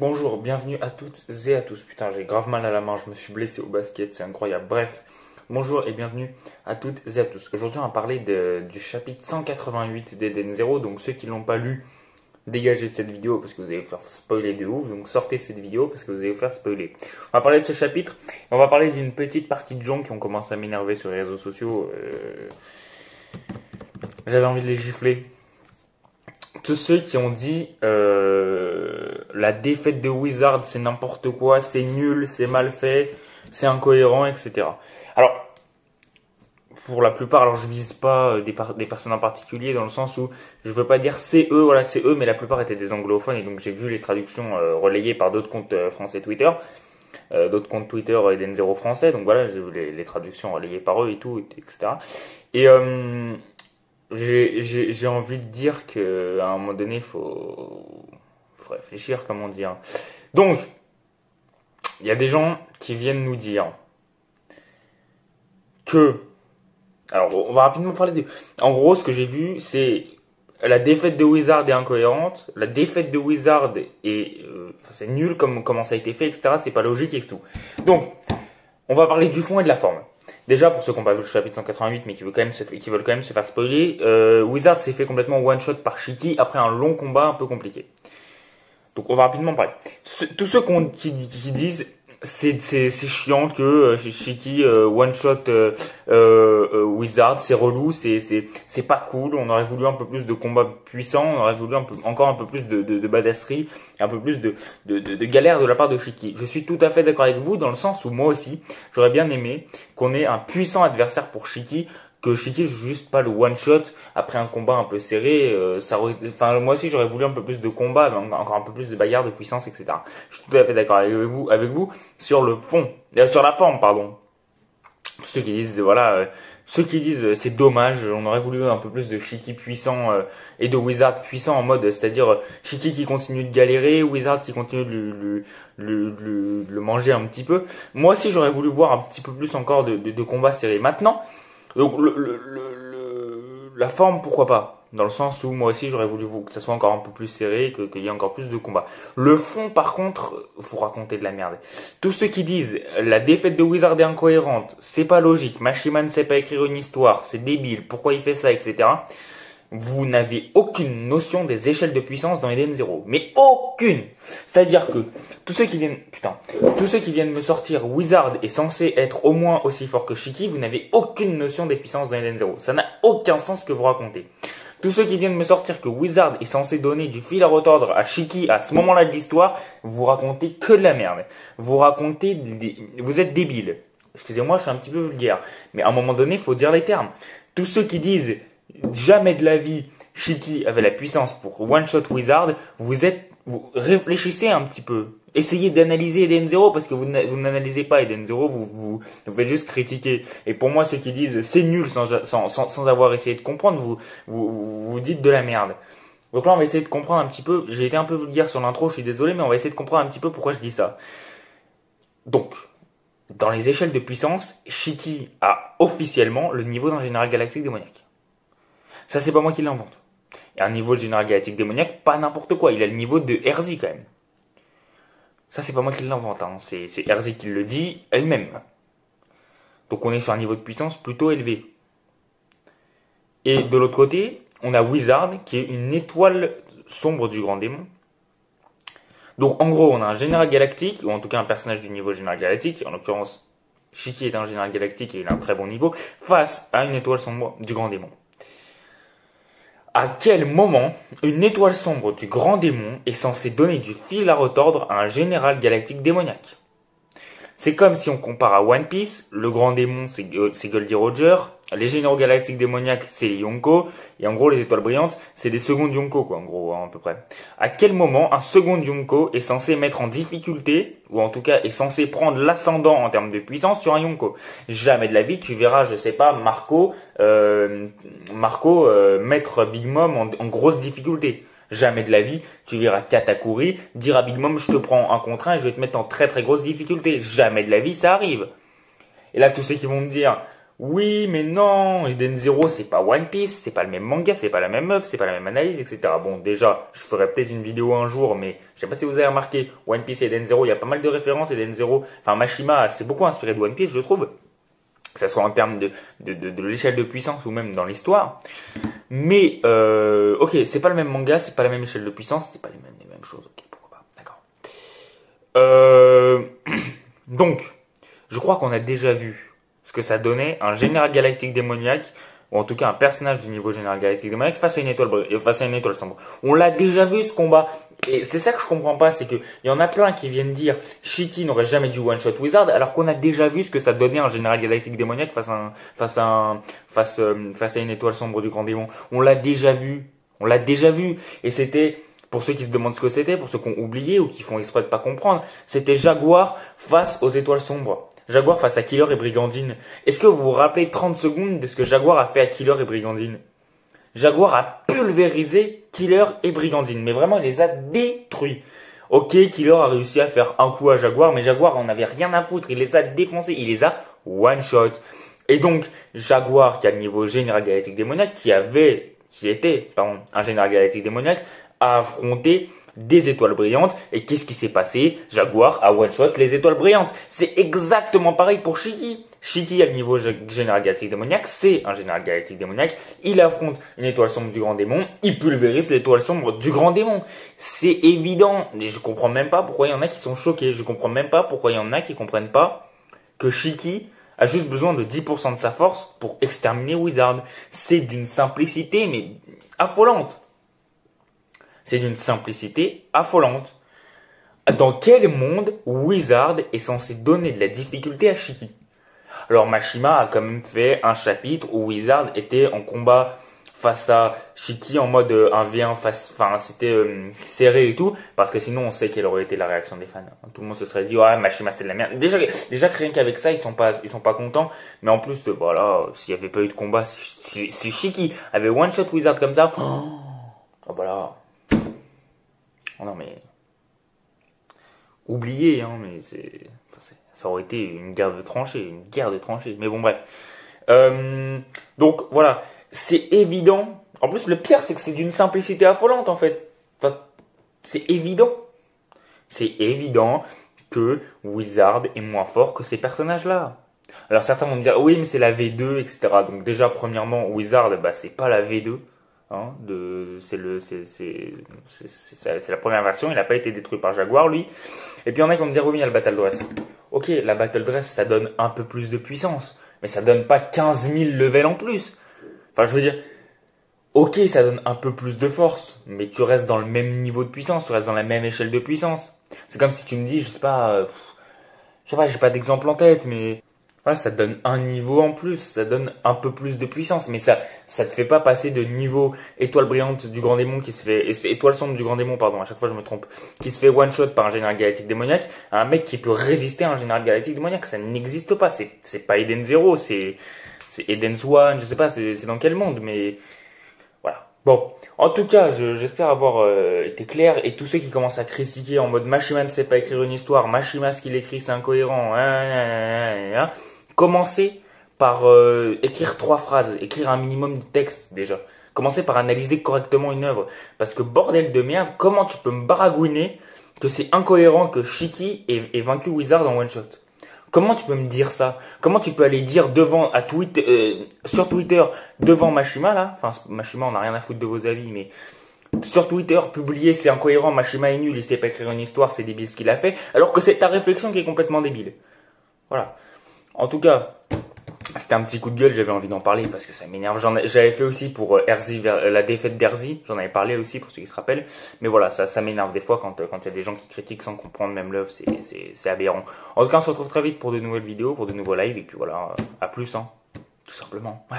Bonjour, bienvenue à toutes et à tous. Putain, j'ai grave mal à la main, je me suis blessé au basket, c'est incroyable. Bref, bonjour et bienvenue à toutes et à tous. Aujourd'hui, on va parler du chapitre 188 d'Eden Zero. Donc, ceux qui l'ont pas lu, dégagez de cette vidéo parce que vous allez vous faire spoiler de ouf. Donc, sortez de cette vidéo parce que vous allez vous faire spoiler. On va parler de ce chapitre et on va parler d'une petite partie de gens qui ont commencé à m'énerver sur les réseaux sociaux. J'avais envie de les gifler. Tous ceux qui ont dit la défaite de Wizard c'est n'importe quoi, c'est nul, c'est mal fait, c'est incohérent, etc. Alors, pour la plupart, alors je vise pas des personnes en particulier dans le sens où je veux pas dire c'est eux, voilà c'est eux, mais la plupart étaient des anglophones et donc j'ai vu les traductions relayées par d'autres comptes français Twitter, d'autres comptes Twitter Eden Zero français, donc voilà j'ai vu les traductions relayées par eux et tout, etc. Et j'ai envie de dire que à un moment donné, faut réfléchir, comment dire. Donc, il y a des gens qui viennent nous dire que, alors on va rapidement parler de. En gros, ce que j'ai vu, c'est la défaite de Wizard est incohérente, la défaite de Wizard est, c'est nul comment ça a été fait, etc. C'est pas logique et tout. Donc, on va parler du fond et de la forme. Déjà, pour ceux qui n'ont pas vu le chapitre 188, mais qui veulent quand même se faire spoiler, Wizard s'est fait complètement one-shot par Shiki après un long combat un peu compliqué. Donc, on va rapidement parler. Tous ceux qui disent c'est chiant que Shiki one-shot Wizard, c'est relou, c'est pas cool. On aurait voulu un peu plus de combats puissants, on aurait voulu encore un peu plus de badasserie, et un peu plus de galère de la part de Shiki. Je suis tout à fait d'accord avec vous dans le sens où moi aussi, j'aurais bien aimé qu'on ait un puissant adversaire pour Shiki, que Shiki joue juste pas le one shot après un combat un peu serré. Enfin moi aussi j'aurais voulu un peu plus de combat, encore un peu plus de bagarre, de puissance, etc. Je suis tout à fait d'accord avec vous sur le fond, sur la forme, pardon. Ceux qui disent ceux qui disent c'est dommage, on aurait voulu un peu plus de Shiki puissant et de Wizard puissant en mode, c'est-à-dire Shiki qui continue de galérer, Wizard qui continue de le manger un petit peu. Moi aussi j'aurais voulu voir un petit peu plus encore de combats serrés. Maintenant, donc la forme, pourquoi pas? Dans le sens où moi aussi j'aurais voulu que ça soit encore un peu plus serré, qu'il y ait encore plus de combats. Le fond, par contre, vous racontez de la merde. Tous ceux qui disent la défaite de Wizard est incohérente, c'est pas logique, Mashima ne sait pas écrire une histoire, c'est débile, pourquoi il fait ça, etc. Vous n'avez aucune notion des échelles de puissance dans Eden Zero. Mais aucune! C'est-à-dire que tous ceux qui viennent me sortir Wizard est censé être au moins aussi fort que Shiki, vous n'avez aucune notion des puissances dans Eden Zero. Ça n'a aucun sens ce que vous racontez. Tous ceux qui viennent me sortir que Wizard est censé donner du fil à retordre à Shiki à ce moment-là de l'histoire, vous racontez que de la merde. Vous êtes débile. Excusez-moi, je suis un petit peu vulgaire. Mais à un moment donné, il faut dire les termes. Tous ceux qui disent jamais de la vie Shiki avait la puissance pour one-shot Wizard, vous réfléchissez un petit peu. Essayez d'analyser Eden Zero parce que vous n'analysez pas Eden Zero, vous faites juste critiquer. Et pour moi, ceux qui disent c'est nul sans avoir essayé de comprendre, vous dites de la merde. Donc là, on va essayer de comprendre un petit peu. J'ai été un peu vulgaire sur l'intro, je suis désolé, mais on va essayer de comprendre un petit peu pourquoi je dis ça. Donc, dans les échelles de puissance, Shiki a officiellement le niveau d'un général galactique démoniaque. Ça, c'est pas moi qui l'invente. Et un niveau de général galactique démoniaque, pas n'importe quoi. Il a le niveau de Erzi quand même. Ça, c'est pas moi qui l'invente. Hein. C'est Erzi qui le dit elle-même. Donc on est sur un niveau de puissance plutôt élevé. Et de l'autre côté, on a Wizard qui est une étoile sombre du grand démon. Donc en gros, on a un général galactique, ou en tout cas un personnage du niveau général galactique. En l'occurrence, Shiki est un général galactique et il a un très bon niveau, face à une étoile sombre du grand démon. À quel moment une étoile sombre du grand démon est censée donner du fil à retordre à un général galactique démoniaque? C'est comme si on compare à One Piece, le grand démon c'est Goldie Roger, les généraux galactiques démoniaques c'est les Yonko, et en gros les étoiles brillantes c'est des secondes Yonko quoi, en gros hein, à peu près. À quel moment un second Yonko est censé mettre en difficulté, ou en tout cas est censé prendre l'ascendant en termes de puissance sur un Yonko? Jamais de la vie tu verras, je sais pas, Marco mettre Big Mom en grosse difficulté. Jamais de la vie, tu verras Katakuri dire à Big Mom je te prends un contre un et je vais te mettre en très très grosse difficulté. Jamais de la vie, ça arrive. Et là, tous ceux qui vont me dire Oui, mais non, Eden Zero, c'est pas One Piece, c'est pas le même manga, c'est pas la même œuvre, c'est pas la même analyse, etc. Bon, déjà, je ferai peut-être une vidéo un jour, mais je sais pas si vous avez remarqué, One Piece et Eden Zero, il y a pas mal de références. Eden Zero, enfin, Mashima s'est beaucoup inspiré de One Piece, je trouve, que ce soit en termes de l'échelle de puissance ou même dans l'histoire. Mais, ok, c'est pas le même manga, c'est pas la même échelle de puissance, c'est pas les mêmes choses, ok, pourquoi pas, d'accord. Donc, je crois qu'on a déjà vu ce que ça donnait un général galactique démoniaque, ou en tout cas un personnage du niveau général galactique démoniaque face à une étoile sombre. On l'a déjà vu ce combat. Et c'est ça que je comprends pas, c'est que il y en a plein qui viennent dire Shiki n'aurait jamais dû one shot Wizard, alors qu'on a déjà vu ce que ça donnait un général galactique démoniaque face à une étoile sombre du grand démon. On l'a déjà vu. On l'a déjà vu. Et c'était, pour ceux qui se demandent ce que c'était, pour ceux qui ont oublié ou qui font exprès de pas comprendre, c'était Jaguar face aux étoiles sombres. Jaguar face à Killer et Brigandine. Est-ce que vous vous rappelez 30 secondes de ce que Jaguar a fait à Killer et Brigandine? Jaguar a pulvérisé Killer et Brigandine, mais vraiment il les a détruits. Ok, Killer a réussi à faire un coup à Jaguar, mais Jaguar en avait rien à foutre, il les a défoncés, il les a one-shot. Et donc, Jaguar, qui a le niveau général galactique démoniaque, qui était un général galactique démoniaque, a affronté des étoiles brillantes. Et qu'est-ce qui s'est passé? Jaguar a one-shot les étoiles brillantes. C'est exactement pareil pour Shiki. Shiki a le niveau général galactique démoniaque, c'est un général galactique démoniaque. Il affronte une étoile sombre du grand démon, il pulvérise l'étoile sombre du grand démon. C'est évident. Et je comprends même pas pourquoi il y en a qui sont choqués. Je comprends même pas pourquoi il y en a qui comprennent pas que Shiki a juste besoin de 10% de sa force pour exterminer Wizard. C'est d'une simplicité, mais affolante. C'est d'une simplicité affolante. Dans quel monde Wizard est censé donner de la difficulté à Shiki? Alors Mashima a quand même fait un chapitre où Wizard était en combat face à Shiki en mode 1v1 c'était serré et tout, parce que sinon on sait quelle aurait été la réaction des fans. Tout le monde se serait dit ouais, Mashima c'est de la merde. Déjà rien qu'avec ça ils sont pas contents, mais en plus voilà, s'il y avait pas eu de combat, si Shiki avait one shot Wizard comme ça, oh voilà. Oh non mais oubliez mais ça aurait été une guerre de tranchées, mais bon bref. Donc voilà, c'est évident. En plus le pire c'est que c'est d'une simplicité affolante en fait. Enfin, c'est évident. C'est évident que Wizard est moins fort que ces personnages-là. Alors certains vont me dire oui mais c'est la V2 etc. Donc déjà premièrement Wizard c'est pas la V2. C'est la première version, il n'a pas été détruit par Jaguar lui. Et puis il y en a qui vont me dire oui mais il y a le Battle Dress. Ok, la Battle Dress ça donne un peu plus de puissance, mais ça donne pas 15 000 levels en plus. Enfin je veux dire, ok ça donne un peu plus de force, mais tu restes dans le même niveau de puissance, tu restes dans la même échelle de puissance. C'est comme si tu me dis, je sais pas, j'ai pas d'exemple en tête, mais ça te donne un niveau en plus, ça donne un peu plus de puissance, mais ça te fait pas passer de niveau étoile brillante du grand démon qui se fait, étoile sombre du grand démon, pardon, à chaque fois je me trompe, qui se fait one shot par un général galactique démoniaque, à un mec qui peut résister à un général galactique démoniaque. Ça n'existe pas, c'est pas Eden Zero, c'est Eden's One, je sais pas, c'est dans quel monde, mais voilà. Bon, en tout cas, j'espère avoir été clair, et tous ceux qui commencent à critiquer en mode Mashima ne sait pas écrire une histoire, Mashima ce qu'il écrit c'est incohérent, commencez par écrire 3 phrases, écrire un minimum de texte déjà. Commencez par analyser correctement une œuvre. Parce que bordel de merde, comment tu peux me baragouiner que c'est incohérent que Shiki ait vaincu Wizard en one shot? Comment tu peux me dire ça? Comment tu peux aller dire sur Twitter devant Mashima là? Enfin Mashima on n'a rien à foutre de vos avis, mais sur Twitter publier c'est incohérent, Mashima est nul, il sait pas écrire une histoire, c'est débile ce qu'il a fait, alors que c'est ta réflexion qui est complètement débile. Voilà. En tout cas, c'était un petit coup de gueule, j'avais envie d'en parler parce que ça m'énerve. J'avais fait aussi pour Erzi, la défaite d'Erzi, j'en avais parlé aussi pour ceux qui se rappellent. Mais voilà, ça m'énerve des fois quand il y a des gens qui critiquent sans comprendre même l'œuvre, c'est aberrant. En tout cas, on se retrouve très vite pour de nouvelles vidéos, pour de nouveaux lives, et puis voilà, à plus, tout simplement. Ouais.